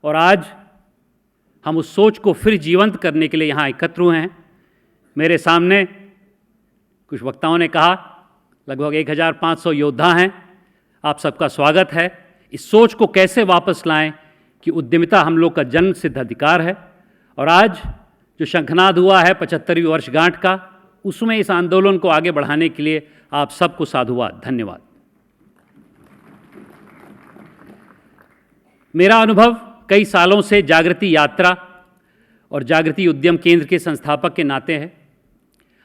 और आज हम उस सोच को फिर जीवंत करने के लिए यहाँ एकत्र हुए हैं। मेरे सामने कुछ वक्ताओं ने कहा लगभग 1500 योद्धा हैं। आप सबका स्वागत है। इस सोच को कैसे वापस लाएं कि उद्यमिता हम लोग का जन्म सिद्ध अधिकार है, और आज जो शंखनाद हुआ है 75वीं वर्षगांठ का, उसमें इस आंदोलन को आगे बढ़ाने के लिए आप सबको साधुवाद, धन्यवाद। मेरा अनुभव कई सालों से जागृति यात्रा और जागृति उद्यम केंद्र के संस्थापक के नाते है,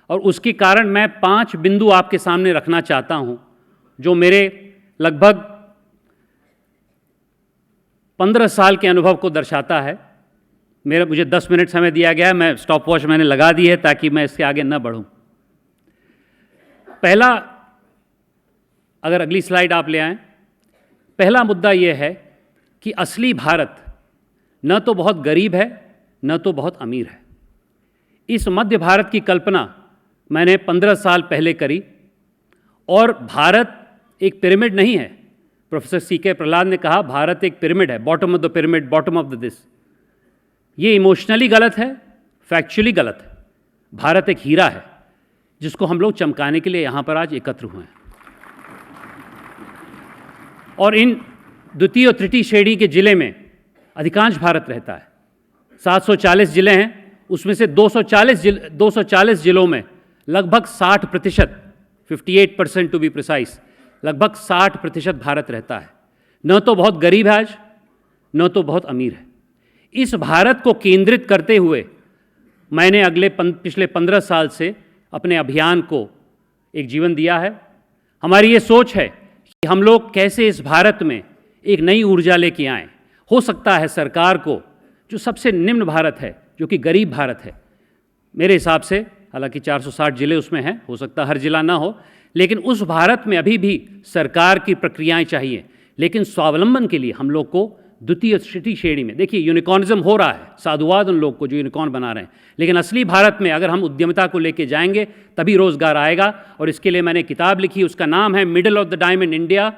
और उसके कारण मैं 5 बिंदु आपके सामने रखना चाहता हूं जो मेरे लगभग 15 साल के अनुभव को दर्शाता है। मुझे 10 मिनट समय दिया गया है, मैं स्टॉप वॉच मैंने लगा दी है ताकि मैं इसके आगे न बढ़ूं। पहला, अगर अगली स्लाइड आप ले आएं, पहला मुद्दा यह है कि असली भारत न तो बहुत गरीब है न तो बहुत अमीर है। इस मध्य भारत की कल्पना मैंने 15 साल पहले करी, और भारत एक पिरामिड नहीं है। प्रोफेसर सीके प्रहलाद ने कहा भारत एक पिरामिड है, bottom of the pyramid, bottom of the this. ये इमोशनली गलत है, फैक्चुअली गलत है। भारत एक हीरा है जिसको हम लोग चमकाने के लिए यहाँ पर आज एकत्र हुए हैं। और इन द्वितीय और तृतीय श्रेणी के जिले में अधिकांश भारत रहता है। 740 जिले हैं, उसमें से 240 जिलों में लगभग 60%, 58% टू बी प्रिसाइज, लगभग 60% भारत रहता है। न तो बहुत गरीब है आज, न तो बहुत अमीर है। इस भारत को केंद्रित करते हुए मैंने पिछले 15 साल से अपने अभियान को एक जीवन दिया है। हमारी ये सोच है कि हम लोग कैसे इस भारत में एक नई ऊर्जा लेके आएँ। हो सकता है सरकार को, जो सबसे निम्न भारत है, जो कि गरीब भारत है मेरे हिसाब से, हालांकि 460 जिले उसमें हैं, हो सकता है हर जिला ना हो, लेकिन उस भारत में अभी भी सरकार की प्रक्रियाएं चाहिए। लेकिन स्वावलंबन के लिए हम लोग को द्वितीय और तृतीय श्रेणी में, देखिए यूनिकॉर्निज्म हो रहा है, साधुवाद उन लोग को जो यूनिकॉर्न बना रहे हैं, लेकिन असली भारत में अगर हम उद्यमिता को लेके जाएंगे तभी रोजगार आएगा। और इसके लिए मैंने किताब लिखी, उसका नाम है middle of the diamond India,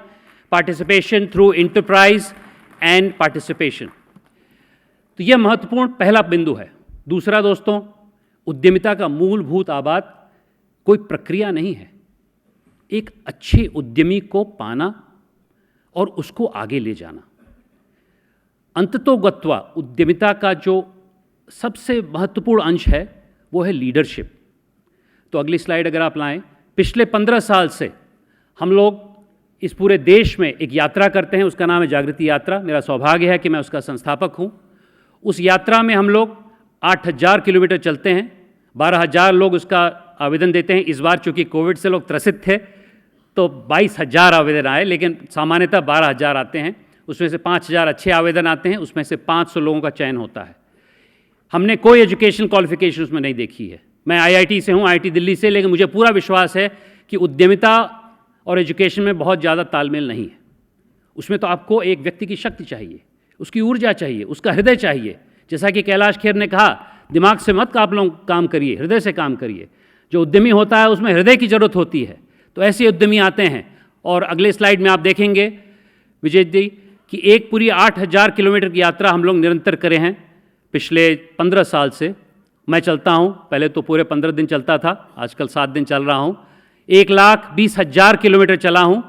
participation through enterprise and participation. तो यह महत्वपूर्ण पहला बिंदु है। दूसरा दोस्तों, उद्यमिता का मूलभूत आबाद कोई प्रक्रिया नहीं है। एक अच्छे उद्यमी को पाना और उसको आगे ले जाना। अंततोगत्वा उद्यमिता का जो सबसे महत्वपूर्ण अंश है वो है लीडरशिप। तो अगली स्लाइड अगर आप लाएं, पिछले 15 साल से हम लोग इस पूरे देश में एक यात्रा करते हैं, उसका नाम है जागृति यात्रा। मेरा सौभाग्य है कि मैं उसका संस्थापक हूं। उस यात्रा में हम लोग 8000 किलोमीटर चलते हैं, 12000 लोग उसका आवेदन देते हैं। इस बार चूंकि कोविड से लोग त्रसित थे तो 22000 आवेदन आए, लेकिन सामान्यतः 12000 आते हैं। उसमें से 5000 अच्छे आवेदन आते हैं, उसमें से 500 लोगों का चयन होता है। हमने कोई एजुकेशन क्वालिफिकेशन उसमें नहीं देखी है। मैं IIT से हूँ, IIT दिल्ली से, लेकिन मुझे पूरा विश्वास है कि उद्यमिता और एजुकेशन में बहुत ज़्यादा तालमेल नहीं है। उसमें तो आपको एक व्यक्ति की शक्ति चाहिए, उसकी ऊर्जा चाहिए, उसका हृदय चाहिए। जैसा कि कैलाश खेर ने कहा, दिमाग से मत आप लोग काम करिए, हृदय से काम करिए। जो उद्यमी होता है उसमें हृदय की ज़रूरत होती है। तो ऐसे उद्यमी आते हैं। और अगले स्लाइड में आप देखेंगे विजय जी कि एक पूरी 8000 किलोमीटर की यात्रा हम लोग निरंतर करे हैं पिछले 15 साल से। मैं चलता हूँ, पहले तो पूरे 15 दिन चलता था, आजकल 7 दिन चल रहा हूँ। 1,20,000 किलोमीटर चला हूँ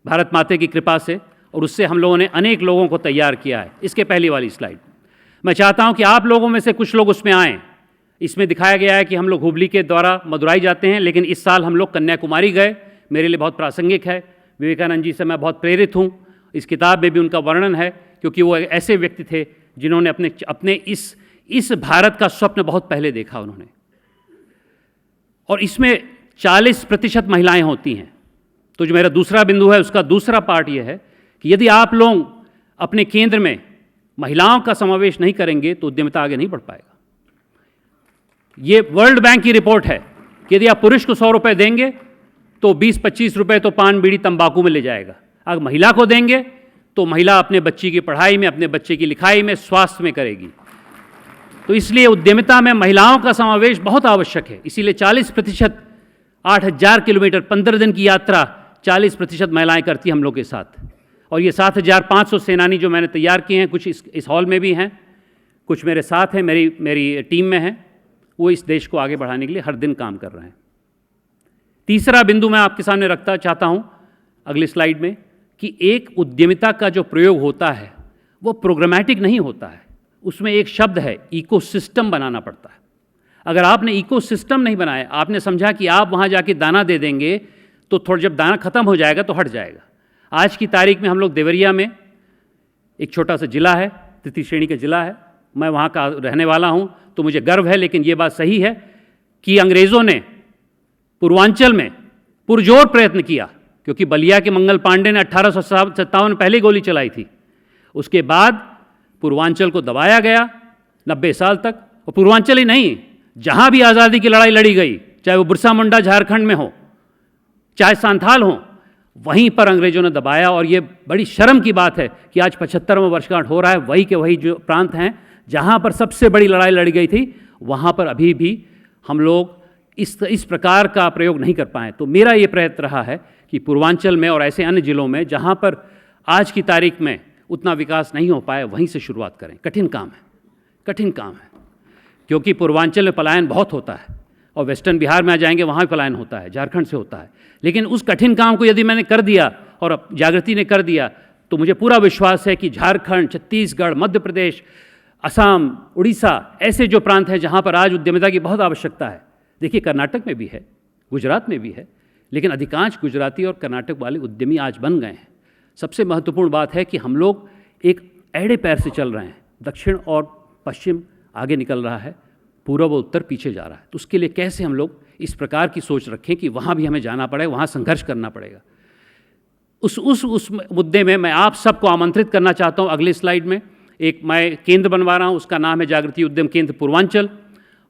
भारत माता की कृपा से, और उससे हम लोगों ने अनेक लोगों को तैयार किया है। इसके पहली वाली स्लाइड मैं चाहता हूँ कि आप लोगों में से कुछ लोग उसमें आएँ। इसमें दिखाया गया है कि हम लोग हुबली के द्वारा मदुराई जाते हैं, लेकिन इस साल हम लोग कन्याकुमारी गए। मेरे लिए बहुत प्रासंगिक है। विवेकानंद जी से मैं बहुत प्रेरित हूँ। इस किताब में भी उनका वर्णन है, क्योंकि वो ऐसे व्यक्ति थे जिन्होंने अपने इस भारत का स्वप्न बहुत पहले देखा उन्होंने। और इसमें 40% महिलाएं होती हैं। तो जो मेरा दूसरा बिंदु है, उसका दूसरा पार्ट ये है कि यदि आप लोग अपने केंद्र में महिलाओं का समावेश नहीं करेंगे तो उद्यमिता आगे नहीं बढ़ पाएगा। ये वर्ल्ड बैंक की रिपोर्ट है कि यदि आप पुरुष को 100 रुपये देंगे तो 20-25 रुपये तो पान बीड़ी तंबाकू में ले जाएगा। अगर महिला को देंगे तो महिला अपने बच्ची की पढ़ाई में, अपने बच्चे की लिखाई में, स्वास्थ्य में करेगी। तो इसलिए उद्यमिता में महिलाओं का समावेश बहुत आवश्यक है। इसीलिए 40%, 8000 किलोमीटर 15 दिन की यात्रा 40% महिलाएं करती हैं हम लोग के साथ। और ये 7,500 सेनानी जो मैंने तैयार किए हैं, कुछ इस हॉल में भी हैं, कुछ मेरे साथ हैं, मेरी टीम में हैं, वो इस देश को आगे बढ़ाने के लिए हर दिन काम कर रहे हैं। तीसरा बिंदु मैं आपके सामने रखना चाहता हूँ अगली स्लाइड में, कि एक उद्यमिता का जो प्रयोग होता है वो प्रोग्रामेटिक नहीं होता है, उसमें एक शब्द है इकोसिस्टम बनाना पड़ता है। अगर आपने इकोसिस्टम नहीं बनाया, आपने समझा कि आप वहाँ जाके दाना दे देंगे तो थोड़ा जब दाना खत्म हो जाएगा तो हट जाएगा। आज की तारीख में हम लोग देवरिया में, एक छोटा सा जिला है, तृतीय श्रेणी का जिला है, मैं वहाँ का रहने वाला हूँ तो मुझे गर्व है, लेकिन ये बात सही है कि अंग्रेज़ों ने पूर्वांचल में पुरजोर प्रयत्न किया, क्योंकि बलिया के मंगल पांडे ने 1857 पहले गोली चलाई थी। उसके बाद पूर्वांचल को दबाया गया 90 साल तक, और पूर्वांचल ही नहीं, जहाँ भी आज़ादी की लड़ाई लड़ी गई, चाहे वो बिरसा मुंडा झारखंड में हो, चाहे सांथाल हो, वहीं पर अंग्रेज़ों ने दबाया। और ये बड़ी शर्म की बात है कि आज 75वां वर्षगांठ हो रहा है, वही के वही जो प्रांत हैं जहाँ पर सबसे बड़ी लड़ाई लड़ी गई थी, वहाँ पर अभी भी हम लोग इस प्रकार का प्रयोग नहीं कर पाए। तो मेरा ये प्रयत्न रहा है कि पूर्वांचल में और ऐसे अन्य जिलों में जहाँ पर आज की तारीख में उतना विकास नहीं हो पाया, वहीं से शुरुआत करें। कठिन काम है, कठिन काम है, क्योंकि पूर्वांचल में पलायन बहुत होता है, और वेस्टर्न बिहार में आ जाएंगे वहाँ भी पलायन होता है, झारखंड से होता है। लेकिन उस कठिन काम को यदि मैंने कर दिया और जागृति ने कर दिया, तो मुझे पूरा विश्वास है कि झारखंड, छत्तीसगढ़, मध्य प्रदेश, असम, उड़ीसा, ऐसे जो प्रांत हैं जहाँ पर आज उद्यमिता की बहुत आवश्यकता है। देखिए, कर्नाटक में भी है, गुजरात में भी है, लेकिन अधिकांश गुजराती और कर्नाटक वाले उद्यमी आज बन गए हैं। सबसे महत्वपूर्ण बात है कि हम लोग एक एड़े पैर से चल रहे हैं, दक्षिण और पश्चिम आगे निकल रहा है, पूर्व और उत्तर पीछे जा रहा है। तो उसके लिए कैसे हम लोग इस प्रकार की सोच रखें कि वहाँ भी हमें जाना पड़ेगा, वहाँ संघर्ष करना पड़ेगा। उस मुद्दे में मैं आप सबको आमंत्रित करना चाहता हूँ। अगले स्लाइड में एक मैं केंद्र बनवा रहा हूँ, उसका नाम है जागृति उद्यम केंद्र पूर्वांचल।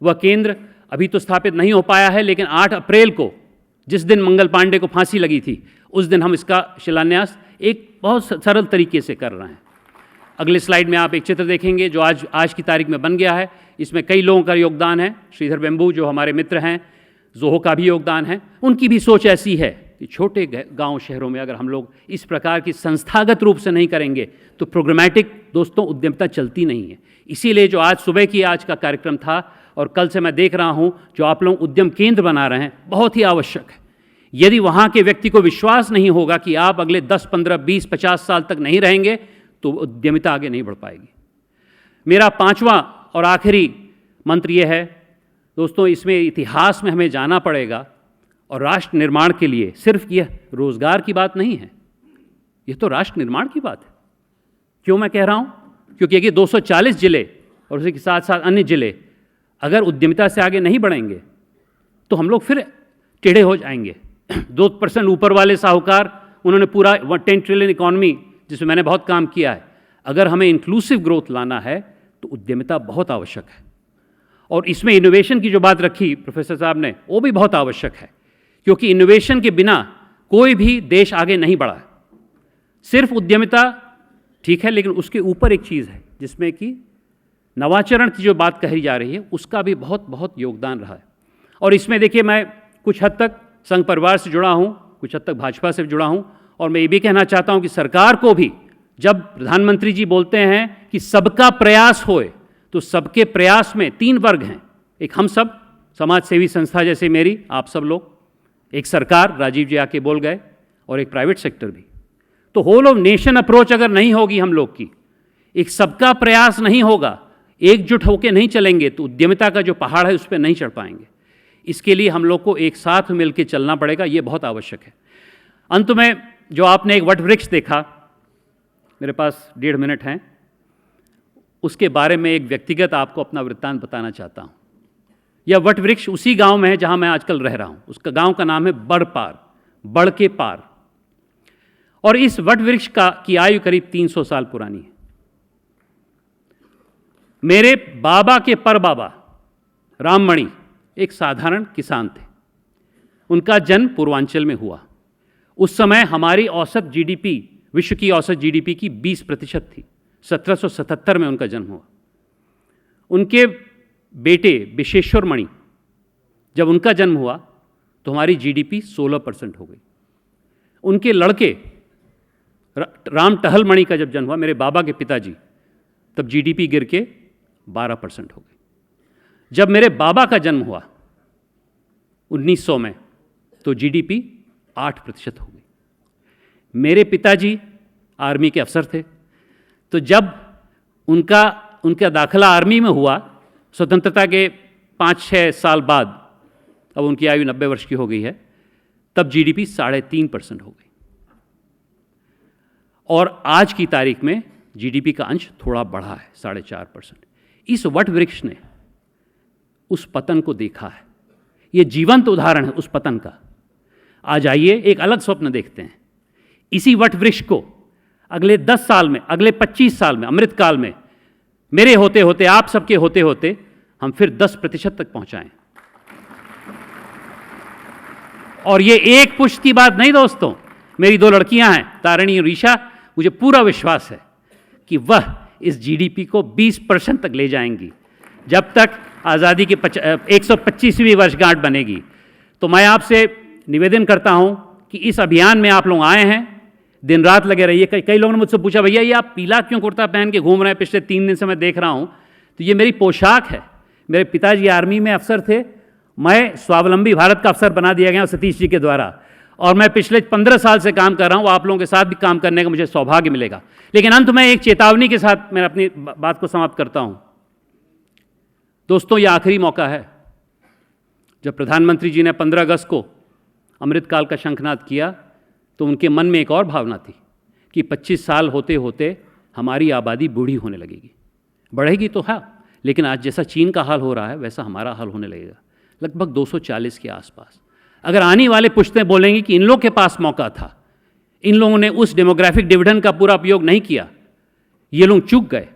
वह केंद्र अभी तो स्थापित नहीं हो पाया है, लेकिन 8 अप्रैल को, जिस दिन मंगल पांडे को फांसी लगी थी, उस दिन हम इसका शिलान्यास एक बहुत सरल तरीके से कर रहे हैं। अगले स्लाइड में आप एक चित्र देखेंगे जो आज की तारीख में बन गया है। इसमें कई लोगों का योगदान है, श्रीधर बेम्बू जो हमारे मित्र हैं, जोहो का भी योगदान है। उनकी भी सोच ऐसी है कि छोटे गांव शहरों में अगर हम लोग इस प्रकार की संस्थागत रूप से नहीं करेंगे तो प्रोग्रामेटिक दोस्तों उद्यमिता चलती नहीं है। इसीलिए जो आज सुबह की आज का कार्यक्रम था और कल से मैं देख रहा हूं जो आप लोग उद्यम केंद्र बना रहे हैं, बहुत ही आवश्यक है। यदि वहाँ के व्यक्ति को विश्वास नहीं होगा कि आप अगले 10, 15, 20, 50 साल तक नहीं रहेंगे, तो उद्यमिता आगे नहीं बढ़ पाएगी। मेरा 5वां और आखिरी मंत्र यह है दोस्तों, इसमें इतिहास में हमें जाना पड़ेगा, और राष्ट्र निर्माण के लिए सिर्फ यह रोजगार की बात नहीं है, यह तो राष्ट्र निर्माण की बात है। क्यों मैं कह रहा हूँ? क्योंकि ये 240 जिले और उसके साथ साथ अन्य जिले अगर उद्यमिता से आगे नहीं बढ़ेंगे तो हम लोग फिर टेढ़े हो जाएंगे। 2% ऊपर वाले साहूकार, उन्होंने पूरा 10 ट्रिलियन इकॉनमी जिसमें मैंने बहुत काम किया है। अगर हमें इंक्लूसिव ग्रोथ लाना है तो उद्यमिता बहुत आवश्यक है, और इसमें इनोवेशन की जो बात रखी प्रोफेसर साहब ने, वो भी बहुत आवश्यक है, क्योंकि इनोवेशन के बिना कोई भी देश आगे नहीं बढ़ा है। सिर्फ उद्यमिता ठीक है, लेकिन उसके ऊपर एक चीज़ है जिसमें कि नवाचरण की जो बात कही जा रही है, उसका भी बहुत बहुत योगदान रहा है। और इसमें देखिए, मैं कुछ हद तक संघ परिवार से जुड़ा हूँ, कुछ हद तक भाजपा से जुड़ा हूँ, और मैं ये भी कहना चाहता हूँ कि सरकार को भी, जब प्रधानमंत्री जी बोलते हैं कि सबका प्रयास होए, तो सबके प्रयास में 3 वर्ग हैं। एक हम सब समाज सेवी संस्था जैसे मेरी, आप सब लोग, एक सरकार, राजीव जी आके बोल गए, और एक प्राइवेट सेक्टर भी। तो होल ऑफ नेशन अप्रोच अगर नहीं होगी हम लोग की, एक सबका प्रयास नहीं होगा, एकजुट होकर नहीं चलेंगे, तो उद्यमिता का जो पहाड़ है उस पर नहीं चढ़ पाएंगे। इसके लिए हम लोग को एक साथ मिलकर चलना पड़ेगा, ये बहुत आवश्यक है। अंत में जो आपने एक वट वृक्ष देखा, मेरे पास 1.5 मिनट हैं, उसके बारे में एक व्यक्तिगत आपको अपना वृत्तांत बताना चाहता हूँ। यह वट वृक्ष उसी गांव में है जहां मैं आजकल रह रहा हूं। उसका गांव का नाम है बड़पार, बड़ के पार। और इस वट वृक्ष की आयु करीब 300 साल पुरानी है। मेरे बाबा के परबाबा राममणि एक साधारण किसान थे। उनका जन्म पूर्वांचल में हुआ। उस समय हमारी औसत जीडीपी, विश्व की औसत जीडीपी की 20% थी। 1777 में उनका जन्म हुआ। उनके बेटे विश्वेश्वर मणि, जब उनका जन्म हुआ तो हमारी जीडीपी 16% हो गई। उनके लड़के राम टहलमणि का जब जन्म हुआ, मेरे बाबा के पिताजी, तब जीडीपी गिर के 12% हो गई। जब मेरे बाबा का जन्म हुआ 1900 में, तो जीडीपी 8% हो गई। मेरे पिताजी आर्मी के अफसर थे, तो जब उनका दाखिला आर्मी में हुआ स्वतंत्रता के 5-6 साल बाद, अब उनकी आयु 90 वर्ष की हो गई है, तब जीडीपी 3.5% हो गई। और आज की तारीख में जीडीपी का अंश थोड़ा बढ़ा है, 4.5%। इस वट वृक्ष ने उस पतन को देखा है, ये जीवंत उदाहरण है उस पतन का। आज आइए एक अलग स्वप्न देखते हैं। इसी वट वृक्ष को अगले 10 साल में, अगले 25 साल में, अमृतकाल में, मेरे होते होते, आप सबके होते होते, हम फिर 10% तक पहुंचाएं। और ये एक पुष्ट की बात नहीं दोस्तों, मेरी 2 लड़कियां हैं, तारिणी और ईशा, मुझे पूरा विश्वास है कि वह इस जीडीपी को 20% तक ले जाएंगी जब तक आज़ादी की 125वीं वर्षगांठ बनेगी। तो मैं आपसे निवेदन करता हूं कि इस अभियान में आप लोग आए हैं, दिन रात लगे रहिए। कई लोगों ने मुझसे पूछा, भैया ये आप पीला क्यों कुर्ता पहन के घूम रहे हैं, पिछले 3 दिन से मैं देख रहा हूं। तो ये मेरी पोशाक है। मेरे पिताजी आर्मी में अफसर थे, मैं स्वावलंबी भारत का अफसर बना दिया गया सतीश जी के द्वारा, और मैं पिछले 15 साल से काम कर रहा हूं। आप लोगों के साथ भी काम करने का मुझे सौभाग्य मिलेगा। लेकिन अंत में एक चेतावनी के साथ मैं अपनी बात को समाप्त करता हूं। दोस्तों, ये आखिरी मौका है। जब प्रधानमंत्री जी ने 15 अगस्त को अमृतकाल का शंखनाद किया, तो उनके मन में एक और भावना थी कि 25 साल होते होते हमारी आबादी बूढ़ी होने लगेगी। बढ़ेगी तो है, लेकिन आज जैसा चीन का हाल हो रहा है वैसा हमारा हाल होने लगेगा, लगभग 240 के आसपास। अगर आने वाले पुश्तें बोलेंगी कि इन लोगों के पास मौका था, इन लोगों ने उस डेमोग्राफिक डिविडेंड का पूरा उपयोग नहीं किया, ये लोग चूक गए,